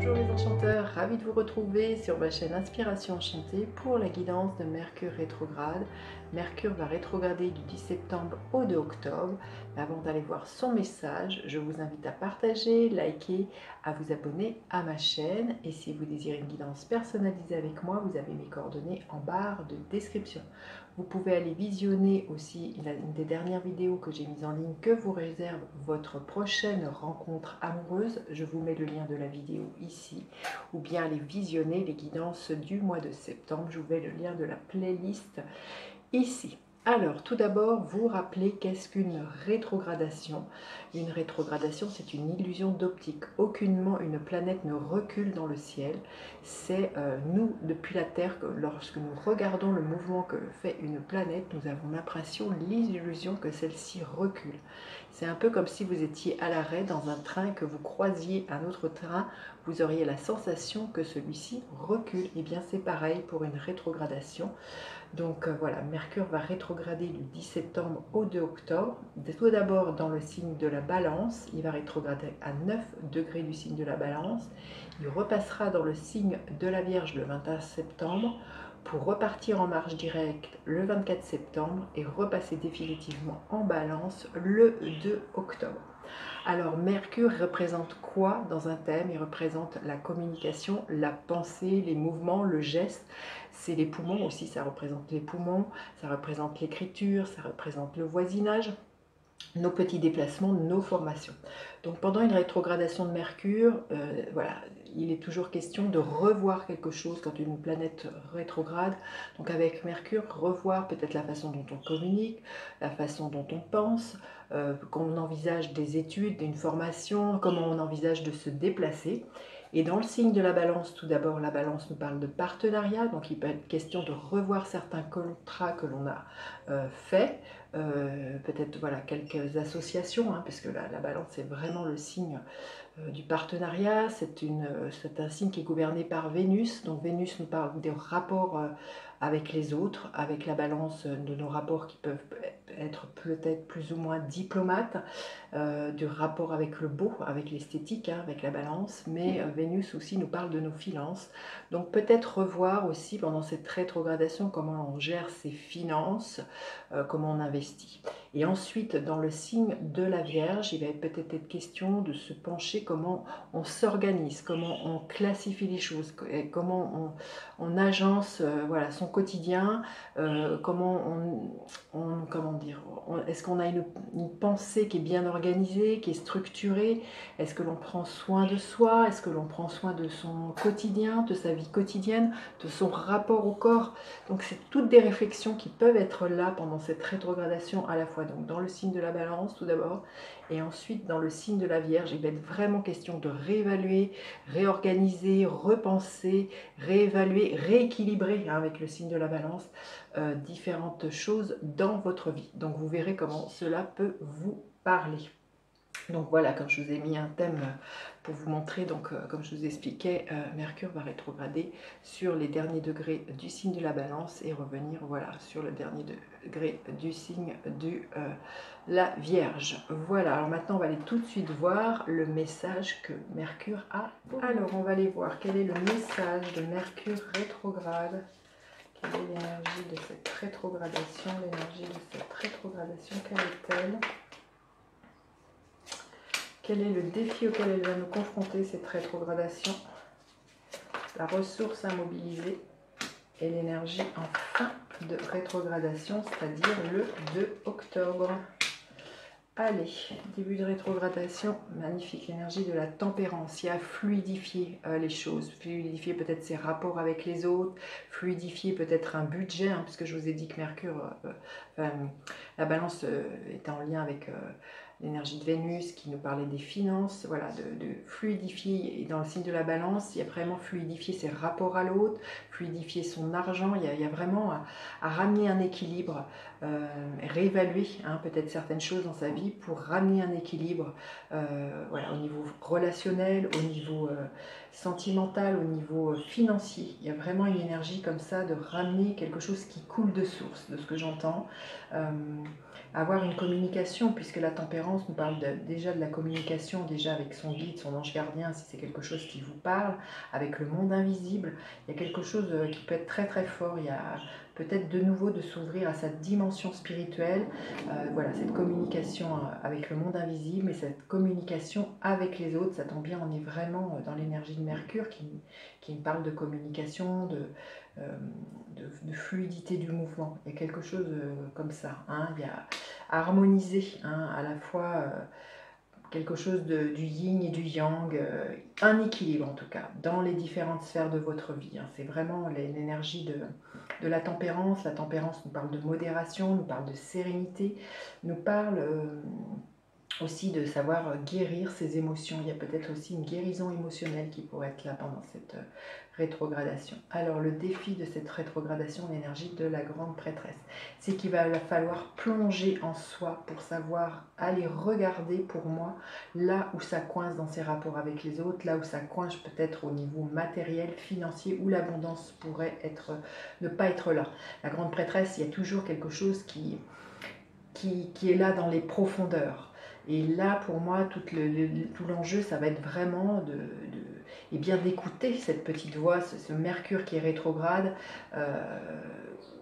Bonjour les enchanteurs, ravi de vous retrouver sur ma chaîne Inspiration Enchantée pour la guidance de Mercure rétrograde. Mercure va rétrograder du 10 septembre au 2 octobre. Mais avant d'aller voir son message, je vous invite à partager, liker, à vous abonner à ma chaîne. Et si vous désirez une guidance personnalisée avec moi, vous avez mes coordonnées en barre de description. Vous pouvez aller visionner aussi une des dernières vidéos que j'ai mises en ligne que vous réserve votre prochaine rencontre amoureuse. Je vous mets le lien de la vidéo ici, ou bien aller visionner les guidances du mois de septembre. Je vous mets le lien de la playlist ici. Alors, tout d'abord, vous rappelez qu'est-ce qu'une rétrogradation? Une rétrogradation, c'est une illusion d'optique. Aucunement une planète ne recule dans le ciel. C'est nous, depuis la Terre, que lorsque nous regardons le mouvement que fait une planète, nous avons l'impression, l'illusion que celle-ci recule. C'est un peu comme si vous étiez à l'arrêt dans un train et que vous croisiez un autre train, vous auriez la sensation que celui-ci recule. Et bien c'est pareil pour une rétrogradation. Donc voilà, Mercure va rétrograder du 10 septembre au 2 octobre. Tout d'abord dans le signe de la Balance, il va rétrograder à 9 degrés du signe de la Balance. Il repassera dans le signe de la Vierge le 21 septembre pour repartir en marche directe le 24 septembre et repasser définitivement en Balance le 2 octobre. Alors Mercure représente quoi dans un thème? Il représente la communication, la pensée, les mouvements, le geste. C'est les poumons aussi, ça représente les poumons, ça représente l'écriture, ça représente le voisinage, nos petits déplacements, nos formations. Donc pendant une rétrogradation de Mercure, voilà, il est toujours question de revoir quelque chose quand une planète rétrograde. Donc avec Mercure, revoir peut-être la façon dont on communique, la façon dont on pense, quand on envisage des études, une formation, comment on envisage de se déplacer. Et dans le signe de la Balance, tout d'abord, la Balance nous parle de partenariat, donc il peut être question de revoir certains contrats que l'on a faits, peut-être voilà, quelques associations, hein, parce que la Balance c'est vraiment le signe du partenariat, c'est un signe qui est gouverné par Vénus, donc Vénus nous parle des rapports avec les autres, avec la Balance de nos rapports qui peuvent être peut-être plus ou moins diplomates, du rapport avec le beau, avec l'esthétique, hein, avec la Balance, mais Vénus aussi nous parle de nos finances, donc peut-être revoir aussi pendant cette rétrogradation comment on gère ses finances, comment on investit. Et ensuite, dans le signe de la Vierge, il va peut-être être question de se pencher comment on s'organise, comment on classifie les choses, comment on agence voilà, son quotidien, comment dire, est-ce qu'on a une pensée qui est bien organisée, qui est structurée, est-ce que l'on prend soin de soi, est-ce que l'on prend soin de son quotidien, de sa vie quotidienne, de son rapport au corps. Donc c'est toutes des réflexions qui peuvent être là pendant cette rétrogradation, à la fois donc dans le signe de la Balance tout d'abord, et ensuite dans le signe de la Vierge. Il va être vraiment question de réévaluer, réorganiser, repenser, réévaluer, rééquilibrer, hein, avec le signe de la Balance, différentes choses dans votre vie. Donc vous verrez comment cela peut vous parler. Donc voilà, comme je vous ai mis un thème pour vous montrer, donc comme je vous expliquais, Mercure va rétrograder sur les derniers degrés du signe de la Balance et revenir voilà, sur le dernier degré du signe de la Vierge. Voilà, alors maintenant on va aller tout de suite voir le message que Mercure a. Alors on va aller voir quel est le message de Mercure rétrograde. Quelle est l'énergie de cette rétrogradation? L'énergie de cette rétrogradation, quelle est-elle? Quel est le défi auquel elle va nous confronter, cette rétrogradation? La ressource à mobiliser et l'énergie en fin de rétrogradation, c'est-à-dire le 2 octobre. Allez, début de rétrogradation, magnifique, l'énergie de la tempérance, il y a fluidifier les choses, fluidifier peut-être ses rapports avec les autres, fluidifier peut-être un budget, hein, puisque je vous ai dit que Mercure, la Balance est en lien avec l'énergie de Vénus qui nous parlait des finances, voilà, de fluidifier. Et dans le signe de la Balance, il y a vraiment fluidifier ses rapports à l'autre, fluidifier son argent, il y a vraiment à ramener un équilibre, réévaluer, hein, peut-être certaines choses dans sa vie pour ramener un équilibre, voilà, au niveau relationnel, au niveau sentimental, au niveau financier. Il y a vraiment une énergie comme ça de ramener quelque chose qui coule de source, de ce que j'entends. Avoir une communication, puisque la tempérance nous parle déjà de la communication, déjà avec son guide, son ange gardien, si c'est quelque chose qui vous parle, avec le monde invisible. Il y a quelque chose qui peut être très très fort. Il y a peut-être de nouveau de s'ouvrir à sa dimension spirituelle, voilà, cette communication avec le monde invisible et cette communication avec les autres. Ça tombe bien, on est vraiment dans l'énergie de Mercure qui me parle de communication, de fluidité du mouvement. Il y a quelque chose comme ça, hein. Il y a harmoniser, hein, à la fois quelque chose du yin et du yang, un équilibre en tout cas, dans les différentes sphères de votre vie, hein. C'est vraiment l'énergie de la tempérance. La tempérance nous parle de modération, nous parle de sérénité, nous parle aussi de savoir guérir ses émotions. Il y a peut-être aussi une guérison émotionnelle qui pourrait être là pendant cette rétrogradation. Alors le défi de cette rétrogradation, l'énergie de la grande prêtresse, c'est qu'il va falloir plonger en soi pour savoir aller regarder, pour moi, là où ça coince dans ses rapports avec les autres, là où ça coince peut-être au niveau matériel, financier, où l'abondance pourrait ne pas être là. La grande prêtresse, il y a toujours quelque chose qui est là dans les profondeurs. Et là, pour moi, tout l'enjeu, ça va être vraiment et bien d'écouter cette petite voix, ce Mercure qui est rétrograde,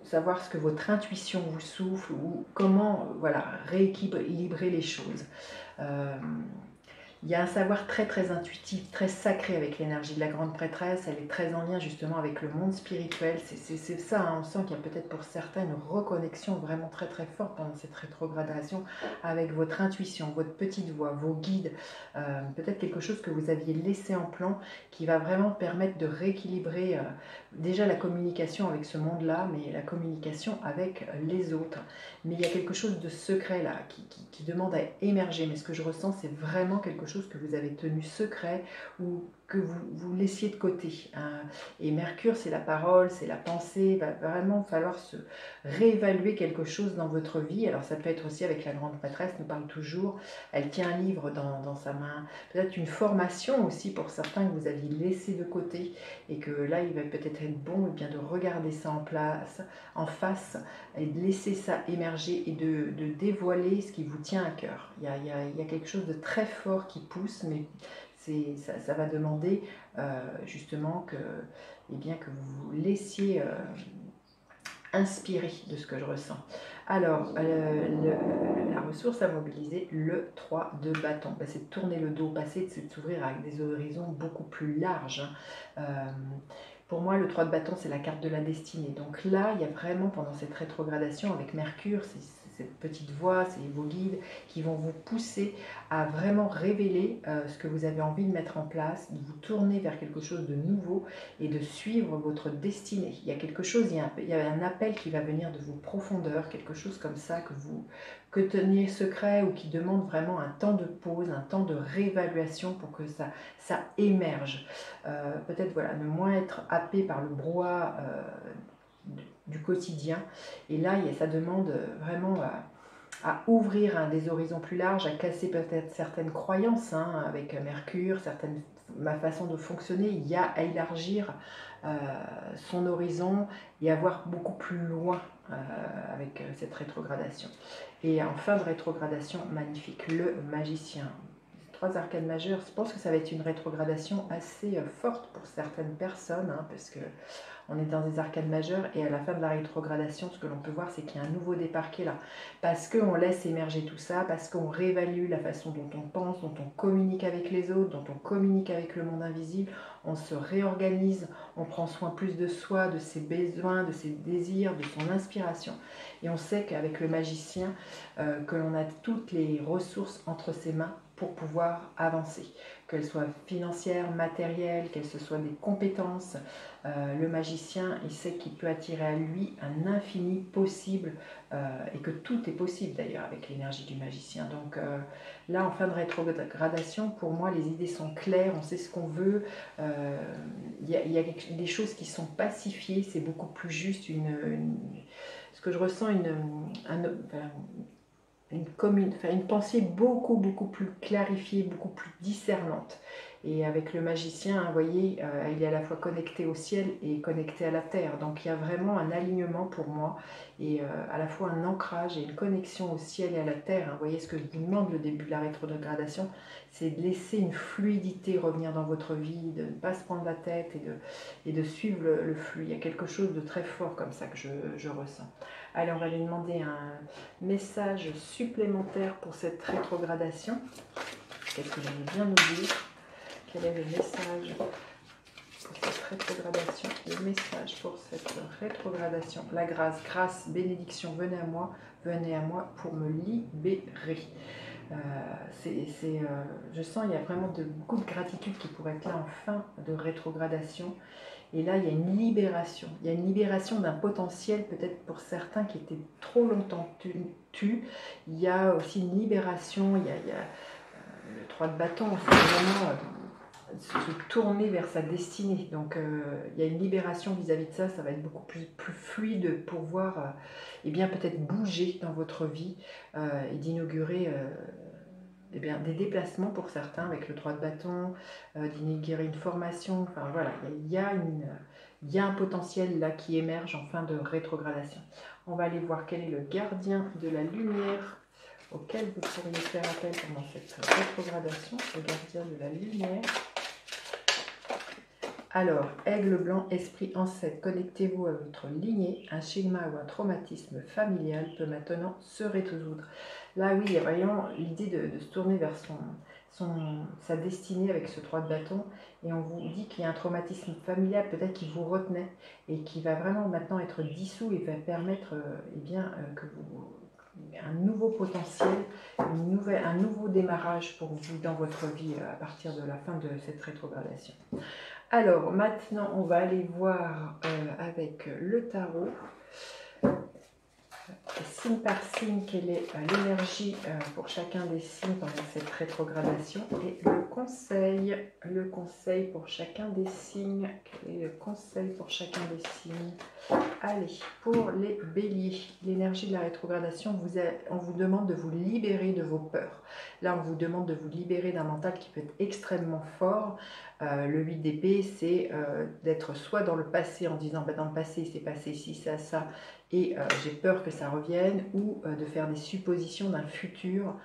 savoir ce que votre intuition vous souffle ou comment voilà, rééquilibrer les choses. Il y a un savoir très très intuitif, très sacré avec l'énergie de la grande prêtresse. Elle est très en lien justement avec le monde spirituel. C'est ça, hein. On sent qu'il y a peut-être pour certains une reconnexion vraiment très très forte pendant cette rétrogradation avec votre intuition, votre petite voix, vos guides. Peut-être quelque chose que vous aviez laissé en plan qui va vraiment permettre de rééquilibrer déjà la communication avec ce monde-là, mais la communication avec les autres. Mais il y a quelque chose de secret là qui demande à émerger. Mais ce que je ressens, c'est vraiment quelque chose que vous avez tenu secret ou que vous laissiez de côté. Et Mercure, c'est la parole, c'est la pensée. Il va vraiment falloir se réévaluer quelque chose dans votre vie. Alors ça peut être aussi avec la grande prêtresse, nous parle toujours. Elle tient un livre dans sa main. Peut-être une formation aussi pour certains que vous aviez laissé de côté et que là, il va peut-être être bon bien de regarder ça en face et de laisser ça émerger et de dévoiler ce qui vous tient à cœur. Il y a quelque chose de très fort qui pousse, mais ça va demander justement que vous vous laissiez inspirer de ce que je ressens. Alors, la ressource à mobiliser, le 3 de bâton, c'est de tourner le dos, c'est de s'ouvrir avec des horizons beaucoup plus larges. Pour moi, le 3 de bâton, c'est la carte de la destinée. Donc là, il y a vraiment, pendant cette rétrogradation avec Mercure, cette petite voix, c'est vos guides qui vont vous pousser à vraiment révéler ce que vous avez envie de mettre en place, de vous tourner vers quelque chose de nouveau et de suivre votre destinée. Il y a quelque chose, il y a un appel qui va venir de vos profondeurs, quelque chose comme ça que teniez secret ou qui demande vraiment un temps de pause, un temps de réévaluation pour que ça émerge. Peut-être voilà, ne moins être happé par le brouhaha du quotidien. Et là, ça demande vraiment à ouvrir des horizons plus larges, à casser peut-être certaines croyances avec Mercure, ma façon de fonctionner. Il y a à élargir son horizon et à voir beaucoup plus loin avec cette rétrogradation. Et en fin de rétrogradation, magnifique, le magicien. 3 arcanes majeures, je pense que ça va être une rétrogradation assez forte pour certaines personnes, parce que on est dans des arcanes majeures et à la fin de la rétrogradation, ce que l'on peut voir, c'est qu'il y a un nouveau départ qui est là. Parce qu'on laisse émerger tout ça, parce qu'on réévalue la façon dont on pense, dont on communique avec les autres, dont on communique avec le monde invisible, on se réorganise, on prend soin plus de soi, de ses besoins, de ses désirs, de son inspiration. Et on sait qu'avec le magicien, que l'on a toutes les ressources entre ses mains pour pouvoir avancer, qu'elles soient financières, matérielles, qu'elles soient des compétences. Le magicien, il sait qu'il peut attirer à lui un infini possible et que tout est possible d'ailleurs avec l'énergie du magicien. Donc là, en fin de rétrogradation, pour moi, les idées sont claires, on sait ce qu'on veut. Il y a des choses qui sont pacifiées, c'est beaucoup plus juste ce que je ressens, une pensée beaucoup plus clarifiée, beaucoup plus discernante. Et avec le magicien, vous voyez, il est à la fois connecté au ciel et connecté à la terre. Donc il y a vraiment un alignement pour moi et à la fois un ancrage et une connexion au ciel et à la terre. Vous voyez ce que je vous demande le début de la rétrogradation, c'est de laisser une fluidité revenir dans votre vie, de ne pas se prendre la tête et de suivre le flux. Il y a quelque chose de très fort comme ça que je ressens. Allez, on va lui demander un message supplémentaire pour cette rétrogradation. Qu'est-ce que j'allais bien nous dire? Quel est le message pour cette rétrogradation? Le message pour cette rétrogradation. La grâce, grâce, bénédiction, venez à moi pour me libérer. Je sens qu'il y a vraiment beaucoup de gratitude qui pourrait être là en fin de rétrogradation. Et là, il y a une libération. Il y a une libération d'un potentiel, peut-être pour certains, qui était trop longtemps tu. Il y a aussi une libération. Il y a le 3 de bâton, c'est vraiment se tourner vers sa destinée. Donc, il y a une libération vis-à-vis de ça. Ça va être beaucoup plus fluide pour pouvoir, eh bien, peut-être bouger dans votre vie et d'inaugurer... eh bien, des déplacements pour certains avec le 3 de bâton, d'inaugurer une formation, enfin voilà, il y a un potentiel là qui émerge en fin de rétrogradation. On va aller voir quel est le gardien de la lumière auquel vous pourriez faire appel pendant cette rétrogradation, le gardien de la lumière. Alors, aigle blanc, esprit ancêtre, connectez-vous à votre lignée. Un schéma ou un traumatisme familial peut maintenant se résoudre. Là, oui, il y a vraiment l'idée de se tourner vers sa destinée avec ce 3 de bâton. Et on vous dit qu'il y a un traumatisme familial, peut-être qui vous retenait, et qui va vraiment maintenant être dissous et va permettre eh bien, que vous... un nouveau potentiel, un nouveau démarrage pour vous dans votre vie à partir de la fin de cette rétrogradation. Alors maintenant, on va aller voir avec le tarot, signe par signe, quelle est l'énergie pour chacun des signes pendant cette rétrogradation et le conseil pour chacun des signes. Quel est le conseil pour chacun des signes? Allez, pour les béliers, l'énergie de la rétrogradation, on vous demande de vous libérer de vos peurs. Là, on vous demande de vous libérer d'un mental qui peut être extrêmement fort. Le 8 d'épée, c'est d'être soit dans le passé en disant bah, dans le passé il s'est passé ci, ça, et j'ai peur que ça revienne, ou de faire des suppositions d'un futur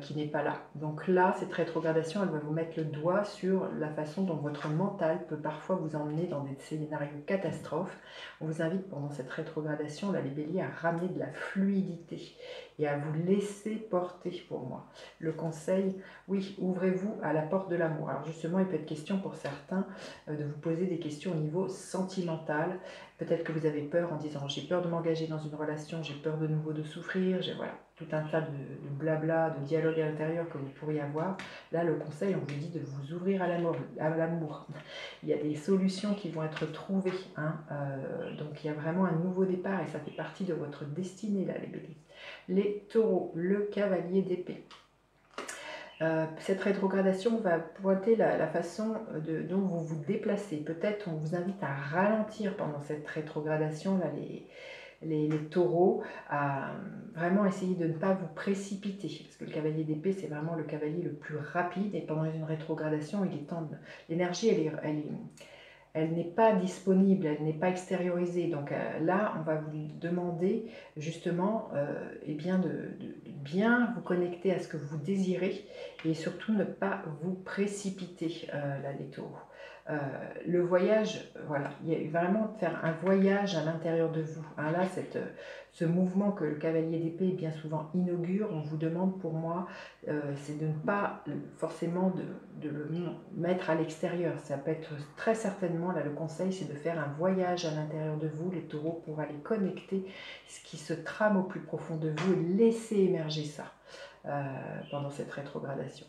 qui n'est pas là. Donc là, cette rétrogradation, elle va vous mettre le doigt sur la façon dont votre mental peut parfois vous emmener dans des scénarios catastrophes. On vous invite pendant cette rétrogradation, là, les béliers, à ramener de la fluidité et à vous laisser porter pour moi. Le conseil, oui, ouvrez-vous à la porte de l'amour. Alors justement, il peut être question pour certains de vous poser des questions au niveau sentimental. Peut-être que vous avez peur en disant j'ai peur de m'engager dans une relation, j'ai peur de nouveau de souffrir, j'ai voilà, tout un tas de blabla, de dialogue à l'intérieur que vous pourriez avoir. Là, le conseil, on vous dit de vous ouvrir à l'amour. Il y a des solutions qui vont être trouvées. Hein, donc il y a vraiment un nouveau départ et ça fait partie de votre destinée, là, les béliers. Les taureaux, le cavalier d'épée. Cette rétrogradation va pointer la façon dont vous vous déplacez. Peut-être on vous invite à ralentir pendant cette rétrogradation, là, les taureaux, à vraiment essayer de ne pas vous précipiter. Parce que le cavalier d'épée, c'est vraiment le cavalier le plus rapide. Et pendant une rétrogradation, il est temps l'énergie, elle n'est pas disponible, elle n'est pas extériorisée. Donc là, on va vous demander justement eh bien de bien vous connecter à ce que vous désirez et surtout ne pas vous précipiter, là, les taureaux. Le voyage, voilà, il y a vraiment faire un voyage à l'intérieur de vous. Hein, là, ce mouvement que le cavalier d'épée bien souvent inaugure, on vous demande pour moi, c'est de ne pas forcément de le mettre à l'extérieur. Ça peut être très certainement, là le conseil, c'est de faire un voyage à l'intérieur de vous, les taureaux, pour aller connecter ce qui se trame au plus profond de vous et laisser émerger ça pendant cette rétrogradation.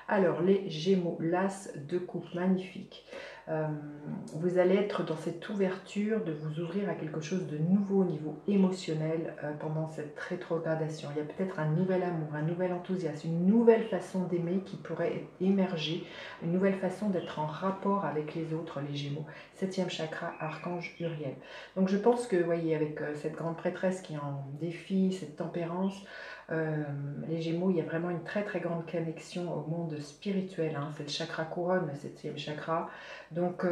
Alors, les Gémeaux, l'As de coupe, magnifique. Vous allez être dans cette ouverture de vous ouvrir à quelque chose de nouveau au niveau émotionnel pendant cette rétrogradation. Il y a peut-être un nouvel amour, un nouvel enthousiasme, une nouvelle façon d'aimer qui pourrait émerger, une nouvelle façon d'être en rapport avec les autres, les Gémeaux. 7e chakra, archange Uriel. Donc je pense que, vous voyez, avec cette grande prêtresse qui est en défi, cette tempérance, Les Gémeaux, il y a vraiment une très très grande connexion au monde spirituel, hein. C'est le chakra couronne, le septième chakra. Donc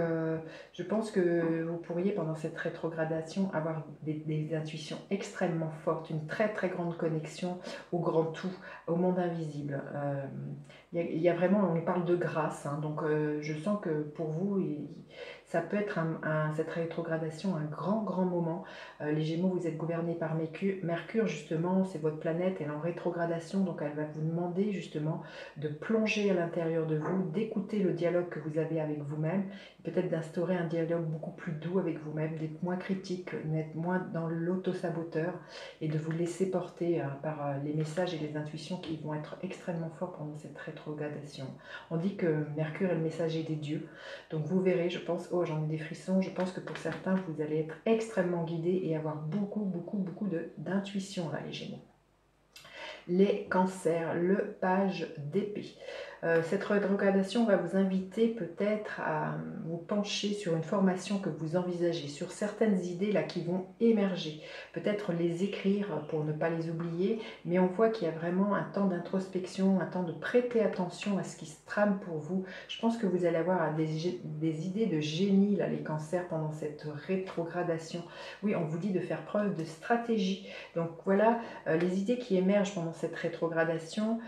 je pense que vous pourriez pendant cette rétrogradation avoir des intuitions extrêmement fortes, une très très grande connexion au grand tout, au monde invisible. Il y a vraiment, on parle de grâce, hein. Donc je sens que pour vous, ça peut être cette rétrogradation un grand grand moment. Les Gémeaux, vous êtes gouvernés par Mercure, justement, c'est votre planète, elle est en rétrogradation, donc elle va vous demander justement de plonger à l'intérieur de vous, d'écouter le dialogue que vous avez avec vous-même, peut-être d'instaurer un dialogue beaucoup plus doux avec vous-même, d'être moins critique, d'être moins dans l'auto-saboteur et de vous laisser porter par les messages et les intuitions qui vont être extrêmement forts pendant cette rétrogradation. On dit que Mercure est le messager des dieux, donc vous verrez, je pense, oh j'en ai des frissons, je pense que pour certains vous allez être extrêmement guidés et avoir beaucoup d'intuition là les Gémeaux. Les cancers, le page d'épée. Cette rétrogradation va vous inviter peut-être à vous pencher sur une formation que vous envisagez, sur certaines idées là qui vont émerger, peut-être les écrire pour ne pas les oublier, mais on voit qu'il y a vraiment un temps d'introspection, un temps de prêter attention à ce qui se trame pour vous. Je pense que vous allez avoir des idées de génie là les cancers pendant cette rétrogradation. Oui, on vous dit de faire preuve de stratégie. Donc voilà, les idées qui émergent pendant cette rétrogradation,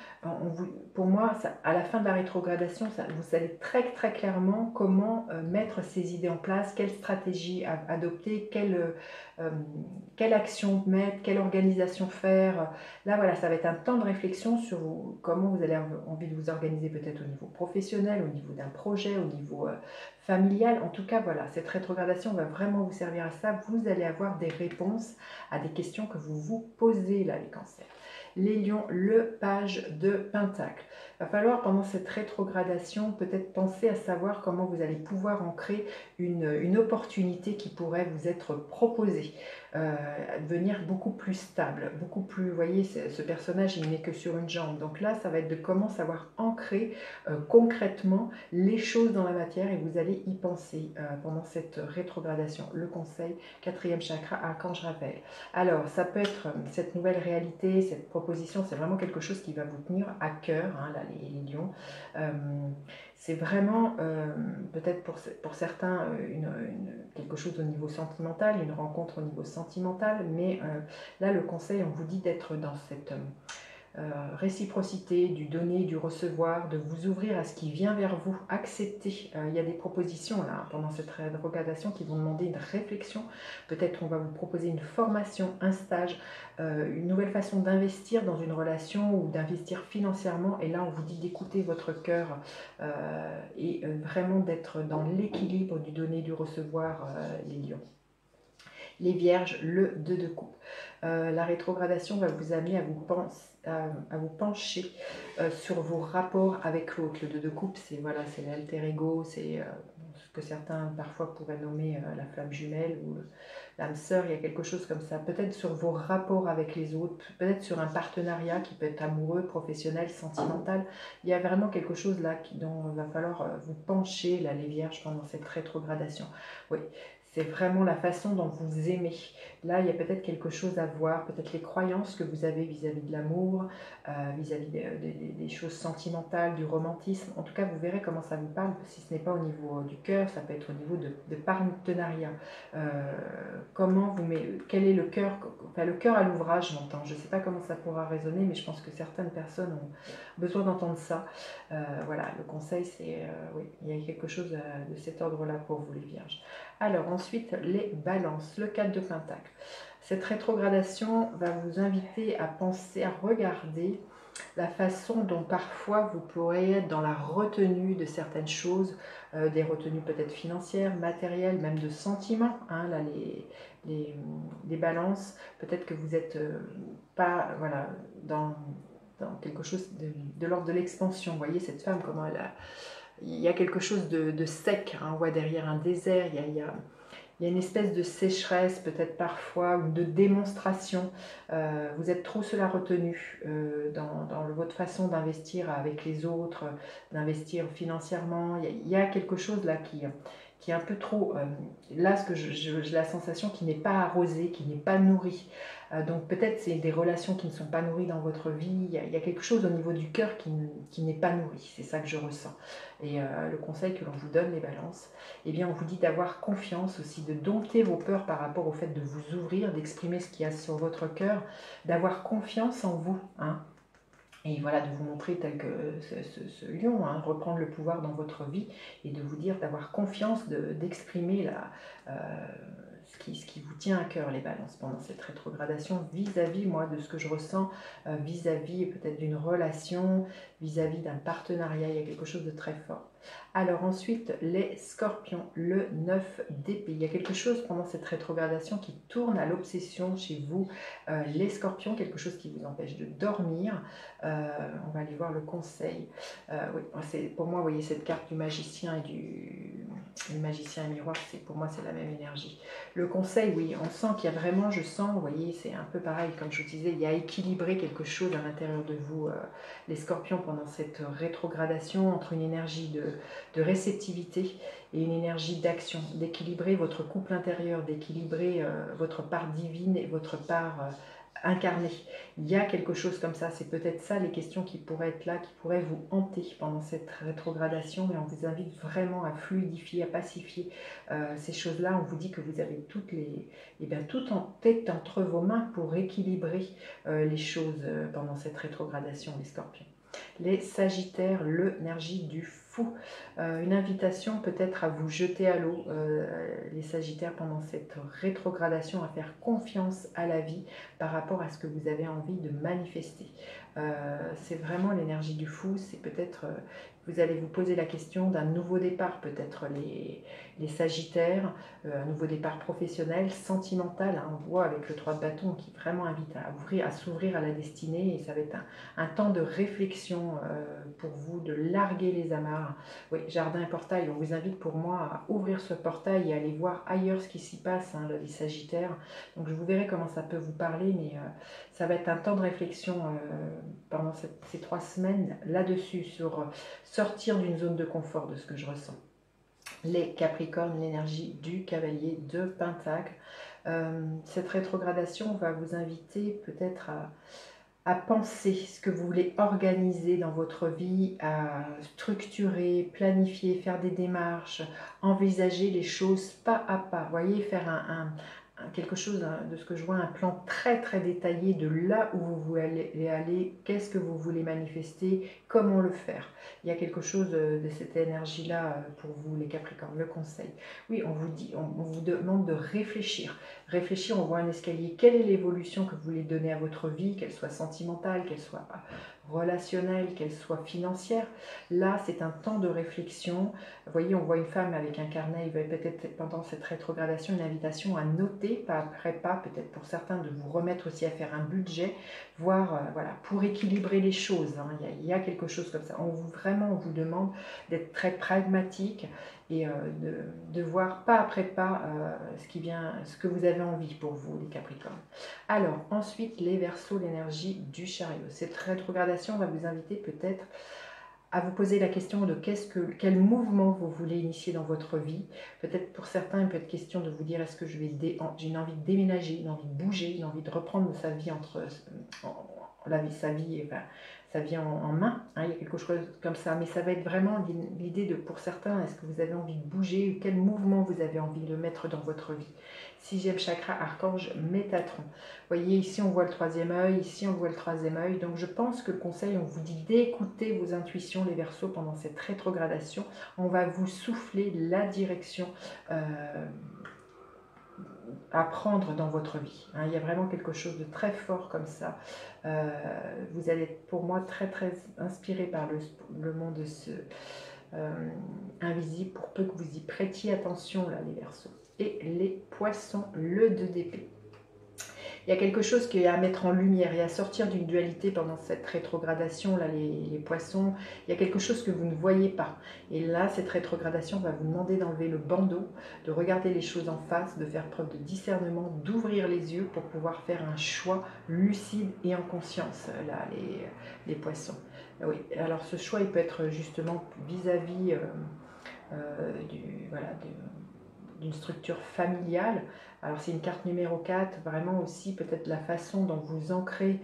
pour moi, à la fin de la rétrogradation, vous savez très très clairement comment mettre ces idées en place, quelle stratégie adopter, quelle action mettre, quelle organisation faire. Là, voilà, ça va être un temps de réflexion sur comment vous avez envie de vous organiser peut-être au niveau professionnel, au niveau d'un projet, au niveau familial. En tout cas, voilà, cette rétrogradation va vraiment vous servir à ça. Vous allez avoir des réponses à des questions que vous vous posez là, les cancers. Les lions, le page de Pentacle. Il va falloir pendant cette rétrogradation peut-être penser à savoir comment vous allez pouvoir ancrer une opportunité qui pourrait vous être proposée, devenir beaucoup plus stable, beaucoup plus, vous voyez, ce personnage il n'est que sur une jambe, donc là ça va être de comment savoir ancrer concrètement les choses dans la matière et vous allez y penser pendant cette rétrogradation. Le conseil, quatrième chakra, Archange Raphaël. Alors ça peut être cette nouvelle réalité, cette proposition, c'est vraiment quelque chose qui va vous tenir à cœur, hein, là les lions. C'est vraiment peut-être pour certains quelque chose au niveau sentimental, une rencontre au niveau sentimental, mais là le conseil on vous dit d'être dans cette réciprocité, du donner, du recevoir, de vous ouvrir à ce qui vient vers vous, accepter. Il y a des propositions là pendant cette rétrogradation qui vont demander une réflexion. Peut-être on va vous proposer une formation, un stage, une nouvelle façon d'investir dans une relation ou d'investir financièrement. Et là, on vous dit d'écouter votre cœur et vraiment d'être dans l'équilibre du donner, du recevoir, les lions. Les vierges, le 2 de coupe. La rétrogradation va vous amener à vous pencher sur vos rapports avec l'autre. Le 2 de coupe, c'est voilà, l'alter ego, c'est ce que certains parfois pourraient nommer la flamme jumelle ou l'âme sœur, il y a quelque chose comme ça. Peut-être sur vos rapports avec les autres, peut-être sur un partenariat qui peut être amoureux, professionnel, sentimental. Il y a vraiment quelque chose là dont il va falloir vous pencher, là, les vierges, pendant cette rétrogradation. Oui. C'est vraiment la façon dont vous aimez. Là, il y a peut-être quelque chose à voir, peut-être les croyances que vous avez vis-à-vis de l'amour, vis-à-vis des choses sentimentales, du romantisme. En tout cas, vous verrez comment ça vous parle. Si ce n'est pas au niveau du cœur, ça peut être au niveau de partenariat. Quel est le cœur, enfin le cœur à l'ouvrage, j'entends. Je ne sais pas comment ça pourra résonner, mais je pense que certaines personnes ont besoin d'entendre ça. Voilà, le conseil, c'est oui, il y a quelque chose de cet ordre-là pour vous, les vierges. Alors ensuite, les balances, le 4 de Pentacle. Cette rétrogradation va vous inviter à penser, à regarder la façon dont parfois vous pourrez être dans la retenue de certaines choses, des retenues peut-être financières, matérielles, même de sentiments. Hein, là, les balances, peut-être que vous n'êtes pas voilà, dans quelque chose de l'ordre de l'expansion. Vous voyez cette femme, comment elle a... Il y a quelque chose de sec, hein, on voit derrière un désert, il y a une espèce de sécheresse peut-être parfois, ou de démonstration. Vous êtes trop sur la retenue dans votre façon d'investir avec les autres, d'investir financièrement. Il y a quelque chose là qui est un peu trop... là, j'ai la sensation qui n'est pas arrosé, qui n'est pas nourri. Donc peut-être c'est des relations qui ne sont pas nourries dans votre vie, il y a quelque chose au niveau du cœur qui n'est pas nourri, c'est ça que je ressens. Et le conseil que l'on vous donne, les balances, eh bien on vous dit d'avoir confiance aussi, de dompter vos peurs par rapport au fait de vous ouvrir, d'exprimer ce qu'il y a sur votre cœur, d'avoir confiance en vous, hein. Et voilà, de vous montrer tel que ce lion, hein, reprendre le pouvoir dans votre vie et de vous dire d'avoir confiance, d'exprimer ce qui vous tient à cœur, les balances, pendant cette rétrogradation vis-à-vis, moi, de ce que je ressens, vis-à-vis peut-être d'une relation, vis-à-vis d'un partenariat, il y a quelque chose de très fort. Alors ensuite, les scorpions, le 9 d'épée. Il y a quelque chose pendant cette rétrogradation qui tourne à l'obsession chez vous, les scorpions, quelque chose qui vous empêche de dormir. On va aller voir le conseil. Oui, pour moi, vous voyez cette carte du magicien et du magicien et miroir, pour moi c'est la même énergie. Le conseil, oui, on sent qu'il y a vraiment, je sens, vous voyez, c'est un peu pareil, comme je vous disais, il y a équilibré quelque chose à l'intérieur de vous, les scorpions, pendant cette rétrogradation, entre une énergie de réceptivité et une énergie d'action, d'équilibrer votre couple intérieur, d'équilibrer votre part divine et votre part incarnée. Il y a quelque chose comme ça, c'est peut-être ça les questions qui pourraient être là, qui pourraient vous hanter pendant cette rétrogradation, et on vous invite vraiment à fluidifier, à pacifier ces choses-là. On vous dit que vous avez tout en tête entre vos mains pour équilibrer les choses pendant cette rétrogradation, les scorpions. Les sagittaires, l'énergie du fou. Une invitation peut-être à vous jeter à l'eau, les sagittaires, pendant cette rétrogradation, à faire confiance à la vie par rapport à ce que vous avez envie de manifester. C'est vraiment l'énergie du fou, c'est peut-être, vous allez vous poser la question d'un nouveau départ, peut-être les sagittaires, un nouveau départ professionnel, sentimental, hein, on voit avec le 3 de bâton qui vraiment invite à s'ouvrir à la destinée, et ça va être un temps de réflexion pour vous, de larguer les amarres. Oui, jardin et portail, on vous invite pour moi à ouvrir ce portail et aller voir ailleurs ce qui s'y passe, hein, les sagittaires. Donc je vous verrai comment ça peut vous parler, mais ça va être un temps de réflexion pendant ces 3 semaines là-dessus, sur sortir d'une zone de confort, de ce que je ressens. Les capricornes, l'énergie du cavalier de Pentacle. Cette rétrogradation va vous inviter peut-être à penser ce que vous voulez organiser dans votre vie, à structurer, planifier, faire des démarches, envisager les choses pas à pas. Vous voyez, faire quelque chose, de ce que je vois, un plan très très détaillé de là où vous voulez aller, qu'est-ce que vous voulez manifester, comment le faire. Il y a quelque chose de cette énergie-là pour vous, les Capricornes, le conseil. Oui, on vous demande de réfléchir. Réfléchir, on voit un escalier. Quelle est l'évolution que vous voulez donner à votre vie, qu'elle soit sentimentale, qu'elle soit relationnelle, qu'elle soit financière. Là, c'est un temps de réflexion. Vous voyez, on voit une femme avec un carnet, il va peut-être pendant cette rétrogradation une invitation à noter, pas après pas, peut-être pour certains de vous remettre aussi à faire un budget, voir, voilà, pour équilibrer les choses, hein. Il y a quelque chose comme ça. On vous demande d'être très pragmatique et de voir pas après pas ce que vous avez envie pour vous, les Capricornes. Alors, ensuite, les Verseaux, l'énergie du chariot. Cette rétrogradation va vous inviter peut-être à vous poser la question de quel mouvement vous voulez initier dans votre vie. Peut-être pour certains, il peut être question de vous dire, est-ce que j'ai une envie de déménager, une envie de bouger, une envie de reprendre sa vie sa vie en main, hein, il y a quelque chose comme ça, mais ça va être vraiment l'idée pour certains, est-ce que vous avez envie de bouger, quel mouvement vous avez envie de mettre dans votre vie. 6e chakra, archange Métatron. Vous voyez, ici on voit le 3e œil, ici on voit le 3e œil, donc je pense que le conseil, on vous dit d'écouter vos intuitions, les Verseaux, pendant cette rétrogradation. On va vous souffler la direction à prendre dans votre vie, hein. Il y a vraiment quelque chose de très fort comme ça. Vous allez être pour moi très très inspiré par le monde invisible, pour peu que vous y prêtiez attention, là, les Verseaux. Et les Poissons, le 2 d'épée. Il y a quelque chose qui est à mettre en lumière et à sortir d'une dualité pendant cette rétrogradation, là, les Poissons. Il y a quelque chose que vous ne voyez pas. Et là, cette rétrogradation va vous demander d'enlever le bandeau, de regarder les choses en face, de faire preuve de discernement, d'ouvrir les yeux pour pouvoir faire un choix lucide et en conscience, là, les Poissons. Oui, alors ce choix, il peut être justement vis-à-vis d'une structure familiale. Alors c'est une carte numéro 4, vraiment aussi peut-être la façon dont vous ancrez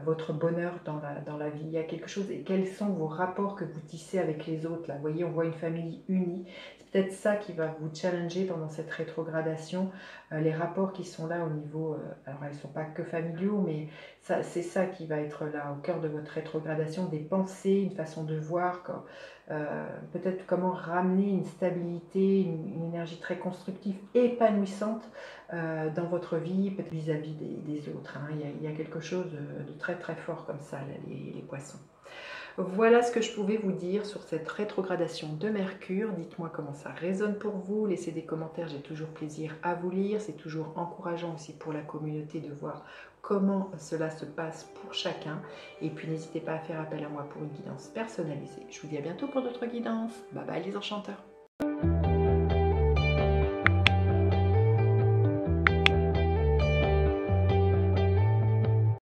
votre bonheur dans la vie. Il y a quelque chose, et quels sont vos rapports que vous tissez avec les autres là. Vous voyez, on voit une famille unie. C'est peut-être ça qui va vous challenger pendant cette rétrogradation. Les rapports qui sont là au niveau, alors elles ne sont pas que familiaux, mais c'est ça qui va être là au cœur de votre rétrogradation, des pensées, une façon de voir, peut-être comment ramener une stabilité, une énergie très constructive, épanouissante dans votre vie, peut-être vis-à-vis des autres. Hein. Il y a quelque chose de très très fort comme ça, là, les poissons. Voilà ce que je pouvais vous dire sur cette rétrogradation de Mercure. Dites-moi comment ça résonne pour vous. Laissez des commentaires, j'ai toujours plaisir à vous lire. C'est toujours encourageant aussi pour la communauté de voir comment cela se passe pour chacun. Et puis n'hésitez pas à faire appel à moi pour une guidance personnalisée. Je vous dis à bientôt pour d'autres guidances. Bye bye les enchanteurs.